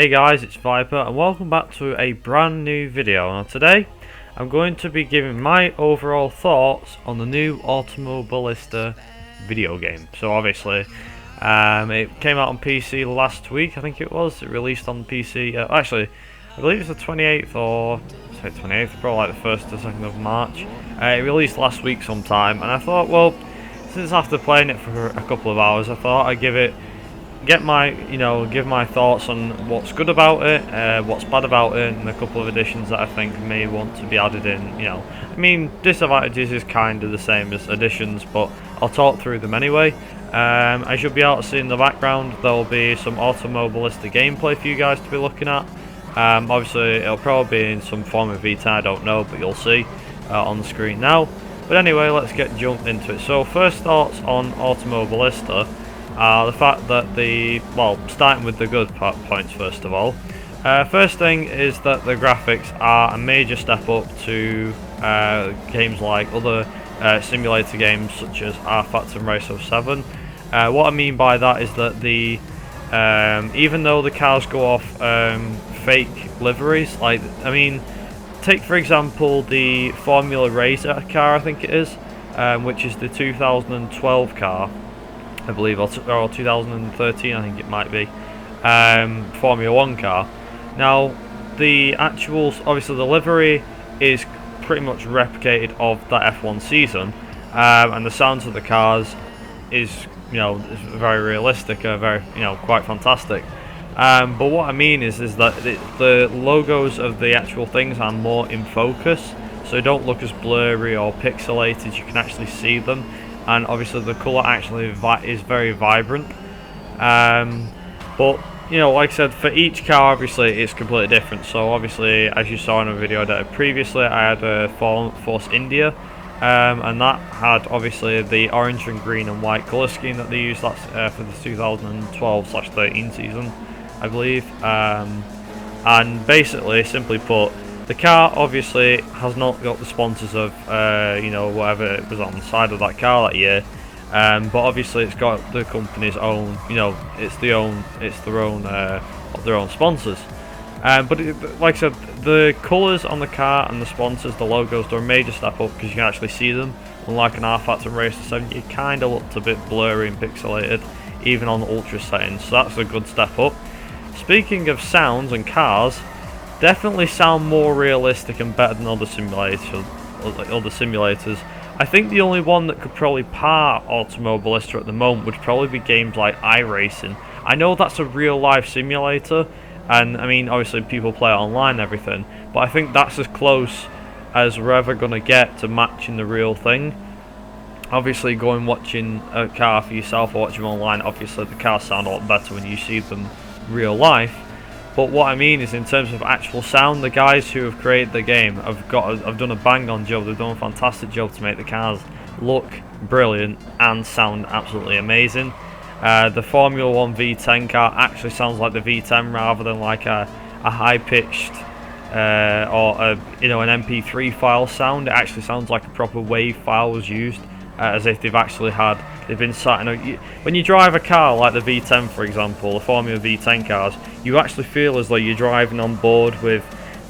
Hey guys, it's Viper and welcome back to a brand new video. Now today I'm going to be giving my overall thoughts on the new Automobilista video game. So obviously it came out on PC last week, I think it was. It released on PC, actually I believe it's the 28th or 28th, probably like the 1st or 2nd of March. It released last week sometime and I thought, well, since after playing it for a couple of hours, I thought I'd give my thoughts on what's good about it, what's bad about it, and a couple of additions that I think may want to be added in. I mean, disadvantages is kind of the same as additions, but I'll talk through them anyway. As you'll be able to see in the background, there will be some Automobilista gameplay for you guys to be looking at. Obviously, it'll probably be in some form of VT, I don't know, but you'll see on the screen now. But anyway, let's jump into it. So, first thoughts on Automobilista. The fact that starting with the good points first of all. First thing is that the graphics are a major step up to games like other simulator games such as R-Factor and Race 07. What I mean by that is that even though the cars go off fake liveries, take for example the Formula Racer car, I think it is, which is the 2012 car. I believe, or 2013, I think it might be, Formula 1 car. Now, obviously the livery is pretty much replicated of that F1 season, and the sounds of the cars is very realistic, quite fantastic. But what I mean is that the logos of the actual things are more in focus, so they don't look as blurry or pixelated. You can actually see them. And obviously the colour actually is very vibrant, but like I said, for each car obviously it's completely different. So obviously, as you saw in a video that I did previously, I had a Force India, and that had obviously the orange and green and white colour scheme that they used. That's for the 2012/13 season, I believe. And basically, simply put, the car obviously has not got the sponsors of whatever it was on the side of that car that year, but obviously it's got the company's own, it's their own sponsors. But like I said, the colours on the car and the sponsors, the logos, they're a major step up because you can actually see them. Unlike an R-Factor and Racer 7, it kind of looked a bit blurry and pixelated, even on the ultra settings. So that's a good step up. Speaking of sounds and cars, definitely sound more realistic and better than other simulators. I think the only one that could probably par Automobilista at the moment would probably be games like iRacing. I know that's a real life simulator, and I mean obviously people play it online and everything, but I think that's as close as we're ever going to get to matching the real thing. Obviously watching a car for yourself or watching them online, obviously the cars sound a lot better when you see them real life. But what I mean is, in terms of actual sound, the guys who have created the game have done a bang-on job. They've done a fantastic job to make the cars look brilliant and sound absolutely amazing. The Formula 1 V10 car actually sounds like the V10 rather than like a high-pitched or an MP3 file sound. It actually sounds like a proper wave file was used, as if they've been sat in when you drive a car like the V10, for example, the Formula V10 cars, you actually feel as though you're driving on board with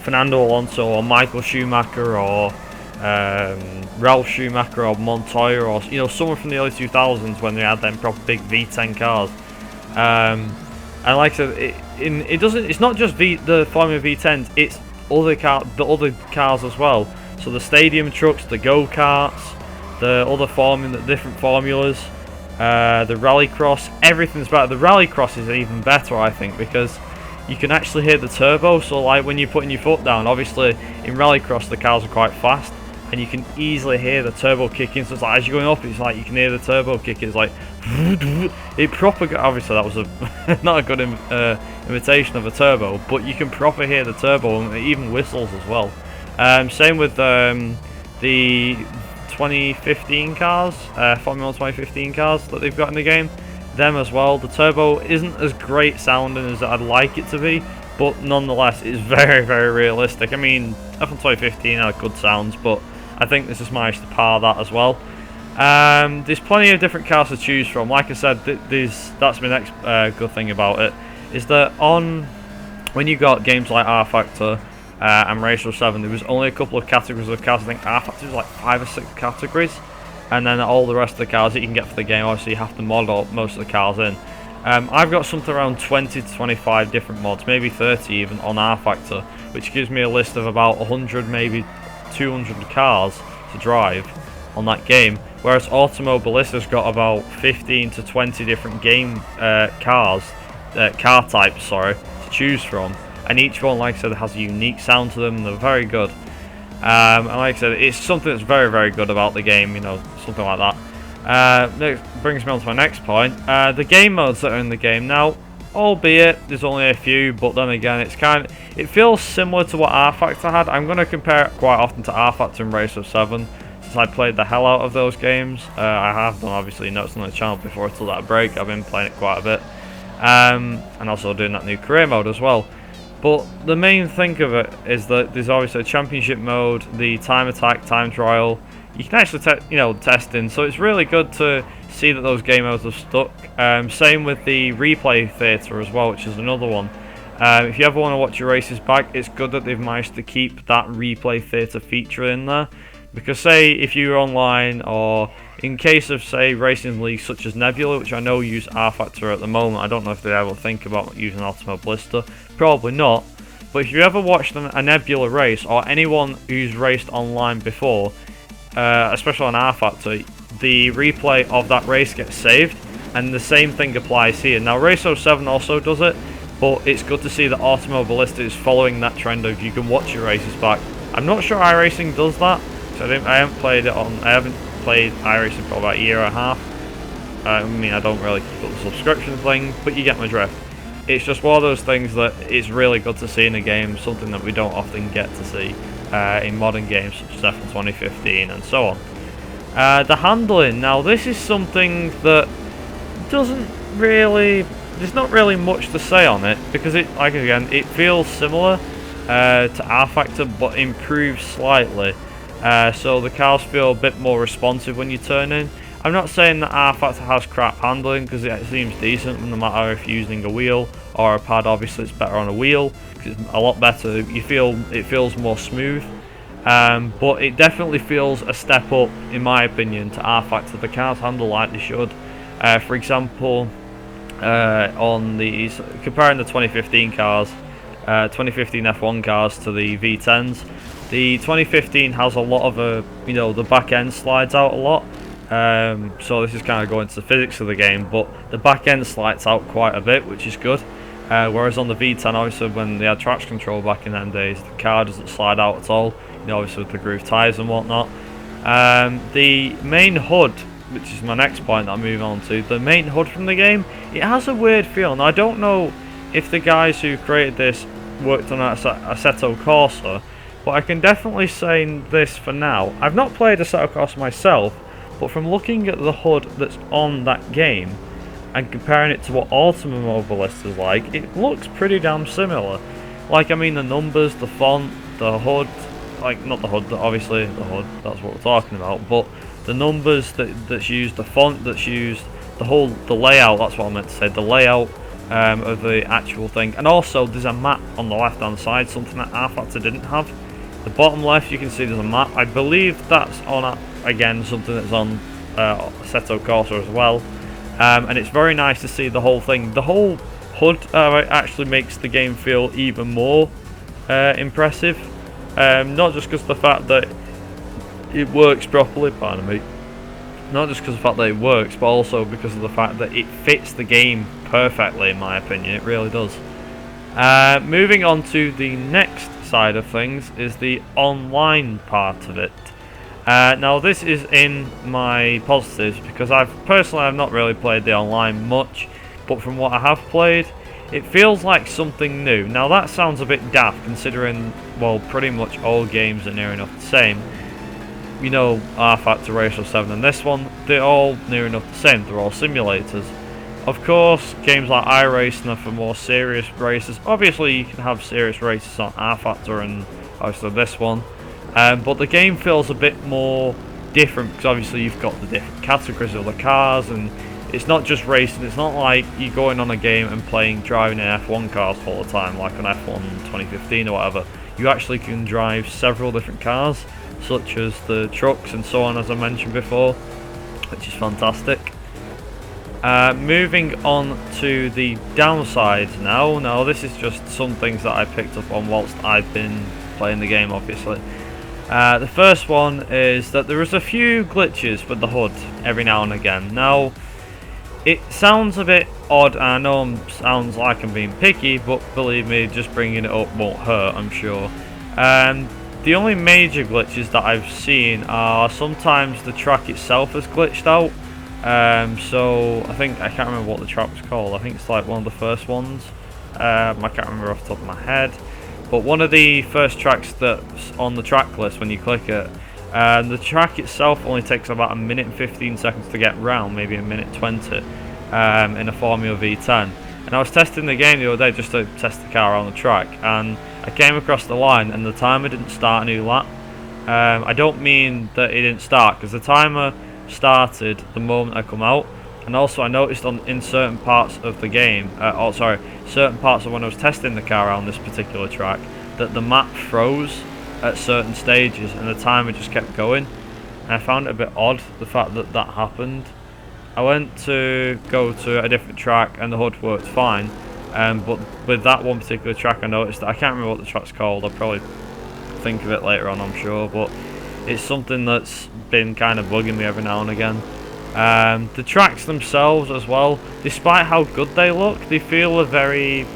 Fernando Alonso or Michael Schumacher or Ralph Schumacher or Montoya or someone from the early 2000s when they had them proper big V10 cars. And like I said, it's not just the Formula V10s, it's the other cars as well. So the stadium trucks, the go-karts, the other different formulas, the rallycross, everything's better. The rallycross is even better, I think, because you can actually hear the turbo. So like when you're putting your foot down, obviously in rallycross the cars are quite fast, and you can easily hear the turbo kicking. So it's like as you're going up, it's like you can hear the turbo kicking. It's like it proper. Obviously that was not a good imitation of a turbo, but you can proper hear the turbo and it even whistles as well. Same with the 2015 cars, Formula 1 2015 cars that they've got in the game. Them as well. The turbo isn't as great sounding as I'd like it to be, but nonetheless it's very, very realistic. I mean, F1 2015 had good sounds, but I think this has managed to par that as well. There's plenty of different cars to choose from. Like I said, that's my next good thing about it, is that on when you got games like R Factor and Racer 7, there was only a couple of categories of cars. I think R Factor was like 5 or 6 categories, and then all the rest of the cars that you can get for the game, obviously you have to mod all, most of the cars in. I've got something around 20 to 25 different mods, maybe 30 even, on R Factor, which gives me a list of about 100, maybe 200 cars to drive on that game, whereas Automobilista's got about 15 to 20 different game car types, sorry, to choose from, and each one, like I said, has a unique sound to them, and they're very good. And like I said, it's something that's very, very good about the game, you know, something like that. Next brings me on to my next point, the game modes that are in the game. Now, albeit there's only a few, but then again, it feels similar to what R Factor had. I'm going to compare it quite often to R Factor and Racer 7, since I played the hell out of those games. I have done, obviously, notes on the channel before I took that break. I've been playing it quite a bit, and also doing that new career mode as well. But the main thing of it is that there's obviously a championship mode, the time attack, time trial. You can actually testing, so it's really good to see that those game modes have stuck. Same with the replay theatre as well, which is another one. If you ever want to watch your races back, it's good that they've managed to keep that replay theatre feature in there. Because say if you're online, or in case of say racing leagues such as Nebula, which I know use R Factor at the moment, I don't know if they ever think about using Automobilista, probably not. But if you ever watched a Nebula race, or anyone who's raced online before, especially on R Factor, the replay of that race gets saved, and the same thing applies here. Now Racer 7 also does it, but it's good to see that Automobilista is following that trend of you can watch your races back. I'm not sure iRacing does that, so I haven't played iRacing for about a year and a half. I mean, I don't really keep up the subscription thing, but you get my drift. It's just one of those things that it's really good to see in a game, something that we don't often get to see in modern games such as F1 2015 and so on. The handling, now this is something that there's not really much to say on it, because it feels similar to R Factor but improved slightly. So the cars feel a bit more responsive when you turn in. I'm not saying that R Factor has crap handling, because it seems decent no matter if you're using a wheel or a pad. Obviously it's better on a wheel because it's a lot better. It feels more smooth, but it definitely feels a step up in my opinion to R Factor. The cars handle like they should. For example, on these, comparing the 2015 cars, 2015 F1 cars to the V10s, the 2015 has a lot of the back end slides out a lot. So this is kind of going to the physics of the game, but the back end slides out quite a bit, which is good. Whereas on the V10, obviously, when they had traction control back in them days, the car doesn't slide out at all. Obviously with the groove tyres and whatnot. The main HUD, which is my next point that I'm moving on to, the main HUD from the game, it has a weird feel. Now I don't know if the guys who created this worked on Assetto Corsa, but I can definitely say this for now. I've not played Assetto Corsa myself, but from looking at the HUD that's on that game and comparing it to what Automobilista is like, it looks pretty damn similar. Like, I mean, the numbers, the font, the HUD, like, not the HUD, obviously the HUD, that's what we're talking about, but the numbers that's used, the font that's used, the layout, that's what I meant to say, the layout of the actual thing. And also, there's a map on the left-hand side, something that R Factor didn't have. The bottom left, you can see there's a map. I believe that's on, again, something that's on Assetto Corsa as well. And it's very nice to see the whole thing. The whole HUD actually makes the game feel even more impressive. Not just because of the fact that it works properly, pardon me. Not just because of the fact that it works, but also because of the fact that it fits the game perfectly, in my opinion. It really does. Moving on to the next side of things is the online part of it. Now this is in my positives, because I've not really played the online much, but from what I have played, it feels like something new. Now that sounds a bit daft considering, well, pretty much all games are near enough the same. R Factor, Racer 7 and this one, they're all near enough the same, they're all simulators. Of course, games like iRacing are for more serious races. Obviously you can have serious races on R Factor and obviously this one. But the game feels a bit more different, because obviously you've got the different categories of the cars, and it's not just racing. It's not like you're going on a game and driving in F1 cars all the time, like on F1 2015 or whatever. You actually can drive several different cars, such as the trucks and so on, as I mentioned before, which is fantastic. Moving on to the downsides now. Now, this is just some things that I picked up on whilst I've been playing the game, obviously. The first one is that there is a few glitches with the HUD every now and again. Now, it sounds a bit odd, and I know it sounds like I'm being picky, but believe me, just bringing it up won't hurt, I'm sure. The only major glitches that I've seen are sometimes the track itself has glitched out. So I can't remember what the track was called. I think it's like one of the first ones. I can't remember off the top of my head. But one of the first tracks that's on the track list when you click it, the track itself only takes about 1 minute and 15 seconds to get round, maybe 1 minute 20, in a Formula V10. And I was testing the game the other day just to test the car on the track, and I came across the line and the timer didn't start a new lap. I don't mean that it didn't start, because the timer started the moment I come out, and also I noticed in certain parts of the game, certain parts of when I was testing the car on this particular track, that the map froze at certain stages and the timer just kept going, and I found it a bit odd, the fact that that happened. I went to go to a different track and the HUD worked fine, but with that one particular track I noticed that I can't remember what the track's called. I'll probably think of it later on, I'm sure, but it's something that's been kind of bugging me every now and again. The tracks themselves as well, despite how good they look, they feel very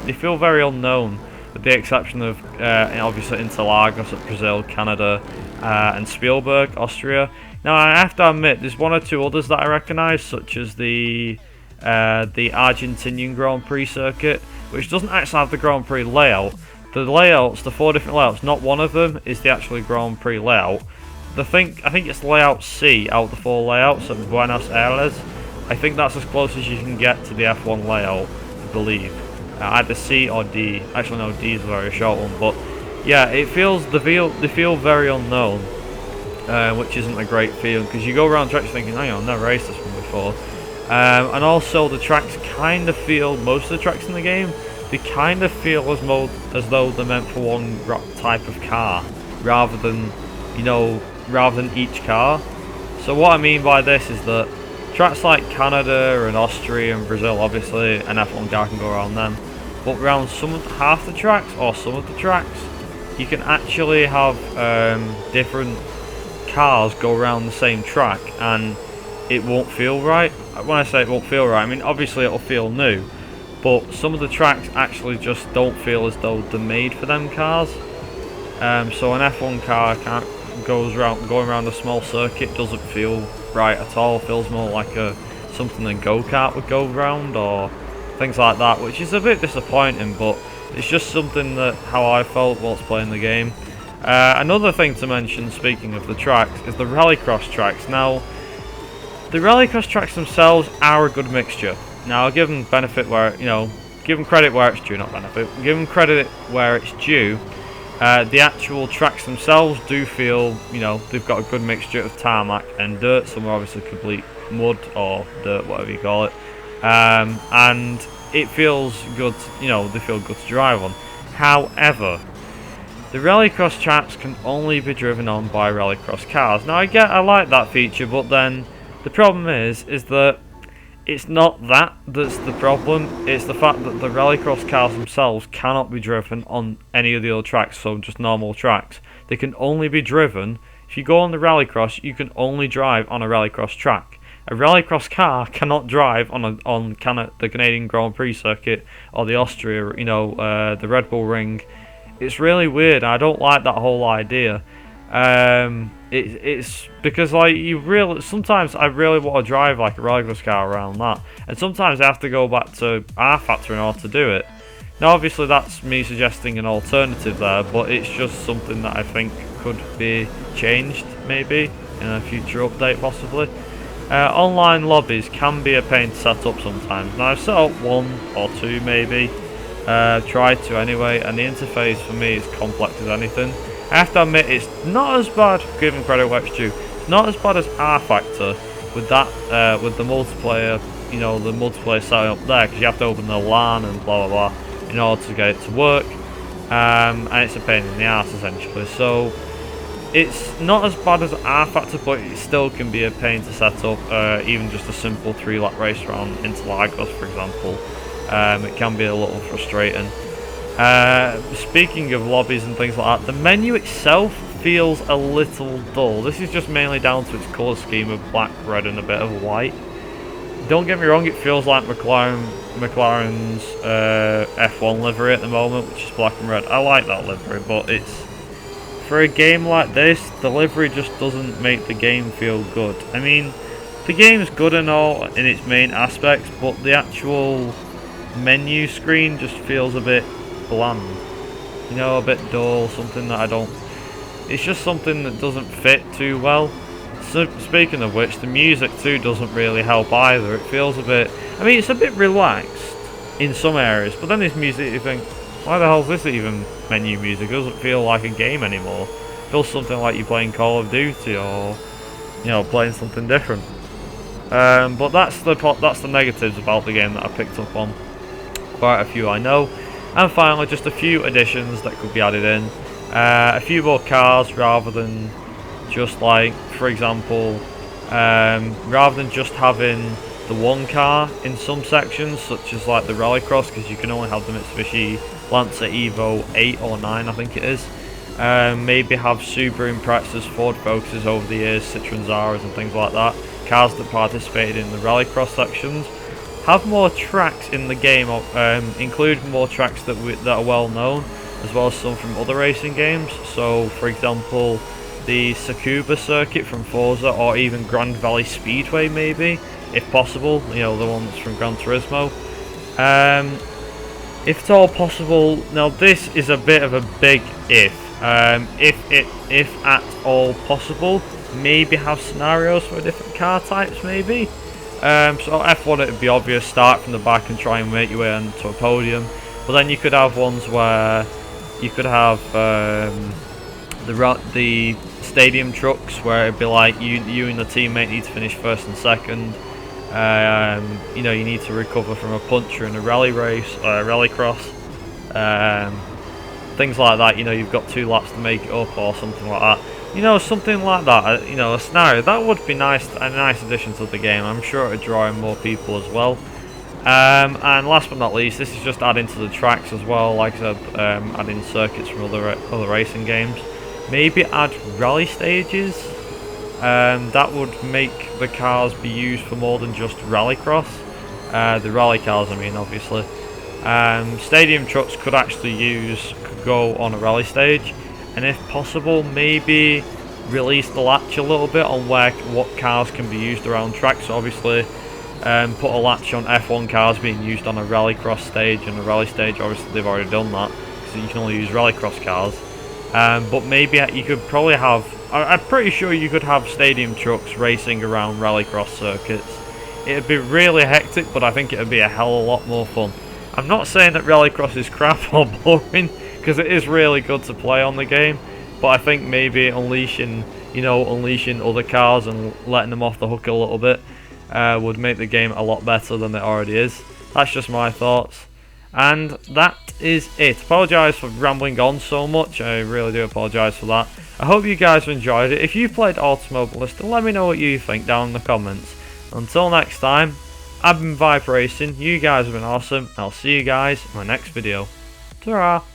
unknown, with the exception of obviously Interlagos at Brazil, Canada, and Spielberg, Austria. Now I have to admit, there's one or two others that I recognise, such as the Argentinian Grand Prix circuit, which doesn't actually have the Grand Prix layout. The layouts, the 4 different layouts, not one of them is the actual Grand Prix layout. I think it's layout C out of the 4 layouts at Buenos Aires. I think that's as close as you can get to the F1 layout, I believe. Either C or D. Actually, no, D is a very short one. But yeah, they feel very unknown, which isn't a great feeling, because you go around tracks thinking, hang on, I've never raced this one before. And also the tracks kind of feel, most of the tracks in the game, they kind of feel as though they're meant for one type of car, rather than each car. So what I mean by this is that tracks like Canada and Austria and Brazil, obviously an F1 car can go around them, but around half the tracks or some of the tracks, you can actually have different cars go around the same track and it won't feel right. When I say it won't feel right, I mean obviously it'll feel new, but some of the tracks actually just don't feel as though they're made for them cars. So an F1 car going around a small circuit doesn't feel right at all. It feels more like something a go-kart would go around or things like that, which is a bit disappointing, but it's just something that how I felt whilst playing the game. Another thing to mention, speaking of the tracks, is the rallycross tracks. Now, the rallycross tracks themselves are a good mixture. Now, I'll give them benefit where, give them credit where it's due, not benefit. Give them credit where it's due. The actual tracks themselves do feel, they've got a good mixture of tarmac and dirt. Some are obviously complete mud or dirt, whatever you call it. And it feels good, they feel good to drive on. However, the rallycross tracks can only be driven on by rallycross cars. Now I like that feature, but then the problem is that it's not that's the problem. It's the fact that the rallycross cars themselves cannot be driven on any of the other tracks, so just normal tracks. They can only be driven, if you go on the rallycross, you can only drive on a rallycross track. A rallycross car cannot drive on the Canadian Grand Prix circuit or the Austria, the Red Bull Ring. It's really weird. I don't like that whole idea. It's because sometimes I really want to drive like a rallycross car around that, and sometimes I have to go back to R Factor in order to do it. Now obviously that's me suggesting an alternative there, but it's just something that I think could be changed maybe in a future update possibly. Online lobbies can be a pain to set up sometimes. Now I've set up 1 or 2 maybe, tried to anyway, and the interface for me is complex as anything. I have to admit, it's not as bad, giving credit where it's due, it's not as bad as R Factor with that, with the multiplayer you know, the multiplayer setting up there, because you have to open the LAN and blah blah blah in order to get it to work, and it's a pain in the ass essentially. So it's not as bad as R Factor, but it still can be a pain to set up. Even just a simple 3-lap race around Interlagos, for example, it can be a little frustrating. Speaking of lobbies and things like that, the menu itself feels a little dull. This is just mainly down to its colour scheme of black, red and a bit of white. Don't get me wrong, it feels like McLaren's F1 livery at the moment, which is black and red. I like that livery, but it's, for a game like this, the livery just doesn't make the game feel good. I mean, the game's good and all in its main aspects, but the actual menu screen just feels a bit bland. You know, a bit dull, something that I don't... It's just something that doesn't fit too well. So, speaking of which, the music too doesn't really help either. It feels a bit... I mean, it's a bit relaxed in some areas, but then this music, you think, why the hell is this even menu music? It doesn't feel like a game anymore. It feels something like you're playing Call of Duty or, you know, playing something different. But that's the negatives about the game that I picked up on. Quite a few I know. And finally, just a few additions that could be added in. A few more cars rather than just like, for example, rather than just having the one car in some sections, such as like the Rallycross, because you can only have the Mitsubishi Lancer Evo 8 or 9, I think it is. Maybe have Subaru Imprezas, Ford Focuses over the years, Citroen Zaras and things like that. Cars that participated in the Rallycross sections. Have more tracks in the game, include more tracks that are well known, as well as some from other racing games. So, for example, the Tsukuba circuit from Forza, or even Grand Valley Speedway maybe, if possible, you know, the ones from Gran Turismo. If at all possible, now this is a bit of a big if. If at all possible, maybe have scenarios for different car types maybe. So F1 it would be obvious, start from the back and try and make your way onto a podium. But then you could have ones where you could have the stadium trucks, where it'd be like you and the teammate need to finish first and second. You know, you need to recover from a puncher in a rally race, rallycross, things like that. You know, you've got 2 laps to make it up or something like that. You know, something like that. You know, a scenario that would be nice, a nice addition to the game. I'm sure it would draw in more people as well. And last but not least, this is just adding to the tracks as well. Like I said, adding circuits from other racing games. Maybe add rally stages. That would make the cars be used for more than just rallycross. The rally cars, I mean, obviously. Stadium trucks could go on a rally stage, and if possible, maybe release the latch a little bit on what cars can be used around tracks. So obviously, put a latch on F1 cars being used on a rallycross stage and a rally stage. Obviously, they've already done that, because you can only use rallycross cars. But maybe you could probably have... I'm pretty sure you could have stadium trucks racing around rallycross circuits. It'd be really hectic, but I think it'd be a hell of a lot more fun. I'm not saying that rallycross is crap or boring, because it is really good to play on the game. But I think maybe unleashing other cars and letting them off the hook a little bit would make the game a lot better than it already is. That's just my thoughts. And that is it. Apologise for rambling on so much. I really do apologise for that. I hope you guys have enjoyed it. If you played Automobilista, let me know what you think down in the comments. Until next time, I've been Vibe Racing. You guys have been awesome. I'll see you guys in my next video. Ta-ra!